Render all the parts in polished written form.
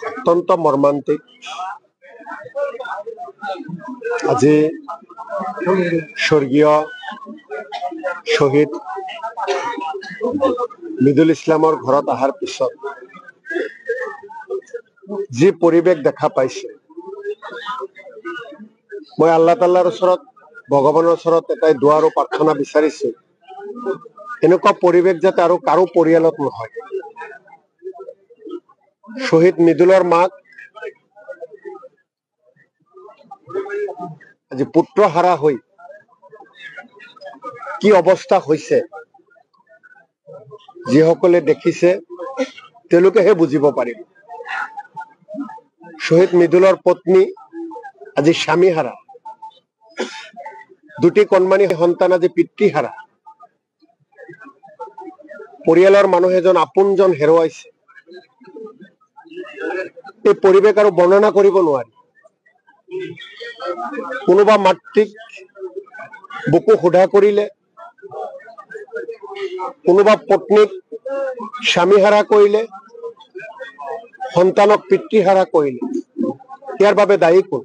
অত্যন্ত মৰ্মান্তিক। আজি স্বৰ্গীয় শ্বহীদ মৃদুল ইছলামৰ ঘৰত অহাৰ পিছত যি পৰিৱেশ দেখা পাইছে, মই আল্লাহ তাআলাৰ ওচৰত, ভগৱানৰ ওচৰত এটাই দোৱা আৰু প্ৰাৰ্থনা বিচাৰিছো, এনেকুৱা পৰিৱেশ যাতে আৰু কাৰো পৰিয়ালত নহয়। শ্বহীদ মৃদুলৰ মাক আজি পুত্ৰ হাৰা হৈ কি অৱস্থা হৈছে, যিসকলে দেখিছে তেওঁলোকেহে বুজিব পাৰিব। শ্বহীদ মৃদুলৰ পত্নী আজি স্বামী হাৰা, দুটি কণমানি সন্তান আজি পিতৃহাৰা, পৰিয়ালৰ মানুহ এজন আপোনজন হেৰুৱাইছে। এই পৰিৱেশ আৰু বৰ্ণনা কৰিব নোৱাৰি। কোনোবা মাতৃক বুকু সোধা কৰিলে, কোনোবা পত্নীক স্বামীহাৰা কৰিলে, সন্তানক পিতৃহাৰা কৰিলে। ইয়াৰ বাবে দায়ী কোন?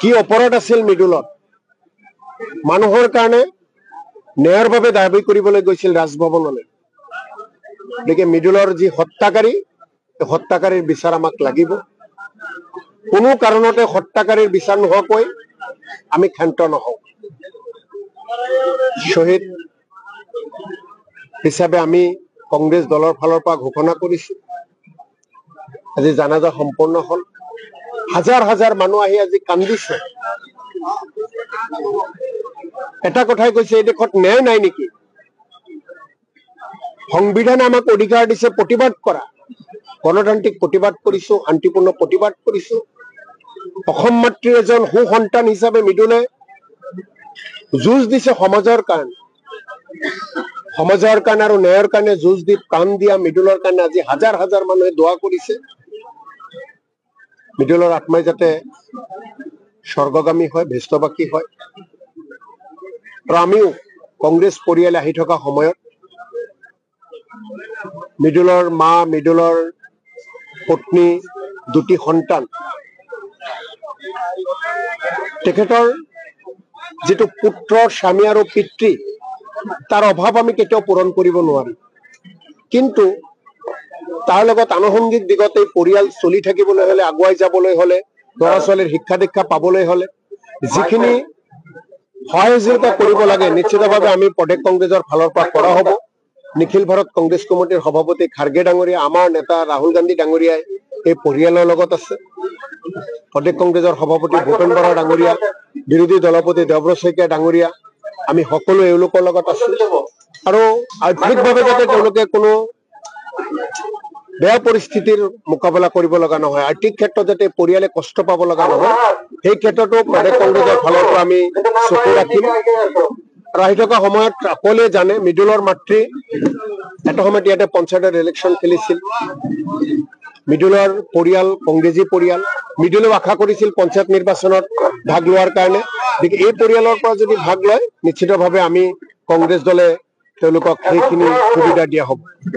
কি অপৰাধ আছিল মৃদুলত? মানুহৰ কাৰণে ন্যায়ৰ বাবে দাবী কৰিবলৈ গৈছিল ৰাজভৱনলৈ। গতিকে মৃদুলৰ যি হত্যাকাৰী, হত্যাকাৰীৰ বিচাৰ আমাক লাগিব। কোনো কাৰণতে হত্যাকাৰীৰ বিচাৰ নোহোৱাকৈ আমি ক্ষান্ত নহওঁ। শ্বহীদ হিচাপে আমি কংগ্ৰেছ দলৰ ফালৰ পৰা ঘোষণা কৰিছো, আজি জানাজা সম্পূৰ্ণ হল। হাজাৰ হাজাৰ মানুহ আহি আজি কান্দিছে। এটা কথাই কৈছে, এই দেশত ন্যায় নাই নেকি? সংবিধানে আমাক অধিকাৰ দিছে প্ৰতিবাদ কৰা। গণতান্ত্ৰিক প্ৰতিবাদ কৰিছো, শান্তিপূৰ্ণ প্ৰতিবাদ কৰিছো। অসম মাতৃৰ এজন সুসন্তান হিচাপে মৃদুলে যুঁজ দিছে সমাজৰ কাৰণে। সমাজৰ কাৰণে আৰু ন্যায়ৰ কাৰণে যুঁজ দি প্ৰাণ দিয়া মৃদুলৰ কাৰণে আজি হাজাৰ হাজাৰ মানুহে দোৱা কৰিছে। মৃদুলৰ আত্মাই যাতে স্বৰ্গগামী হয়, ভেষ্টবাসী হয়। আৰু আমিও কংগ্ৰেছ পৰিয়ালে আহি থকা সময়ত মৃদুলৰ মা, মৃদুলৰ পত্নী, দুটি সন্তান, তেখেতৰ যিটো পুত্ৰ, স্বামী আৰু পিতৃ, তাৰ অভাৱ আমি কেতিয়াও পূৰণ কৰিব নোৱাৰিম। কিন্তু তাৰ লগত আনুষংগিক দিগত এই পৰিয়াল চলি থাকিবলৈ হলে, আগুৱাই যাবলৈ হলে, ল'ৰা ছোৱালীৰ শিক্ষা দীক্ষা পাবলৈ হলে যিখিনি সহায় সহযোগিতা কৰিব লাগে, নিশ্চিতভাৱে আমি প্ৰদেশ কংগ্ৰেছৰ ফালৰ পৰা কৰা হ'ব। নিখিল ভাৰত কংগ্ৰেছ কমিটিৰ সভাপতি খাৰ্গে ডাঙৰীয়া, আমাৰ নেতা ৰাহুল গান্ধী ডাঙৰীয়াই এই পৰিয়ালৰ লগত আছে। প্ৰদেশ কংগ্ৰেছৰ সভাপতি ভূপেন বৰা ডাঙৰীয়া, বিৰোধী দলপতি দেৱব্ৰত শইকীয়া ডাঙৰীয়া, আমি সকলো এওঁলোকৰ লগত আছো। আৰু আৰ্থিকভাৱে যাতে তেওঁলোকে কোনো বেয়া পৰিস্থিতিৰ মোকাবিলা কৰিব লগা নহয়, আৰ্থিক ক্ষেত্ৰত যাতে পৰিয়ালে কষ্ট পাব লগা নহয়, সেই ক্ষেত্ৰতো প্ৰদেশ কংগ্ৰেছৰ ফালৰ পৰা আমি চকু ৰাখিম। আৰু আহি থকা সময়ত সকলোৱে জানে, মৃদুলৰ মাতৃ এটা সময়ত ইয়াতে পঞ্চায়তৰ ইলেকশ্যন খেলিছিল। মৃদুলৰ পৰিয়াল কংগ্ৰেছী পৰিয়াল। মৃদুলেও আশা কৰিছিল পঞ্চায়ত নিৰ্বাচনত ভাগ লোৱাৰ কাৰণে। গতিকে এই পৰিয়ালৰ পৰা যদি ভাগ লয়, নিশ্চিতভাৱে আমি কংগ্ৰেছ দলে তেওঁলোকক সেইখিনি সুবিধা দিয়া হ'ব।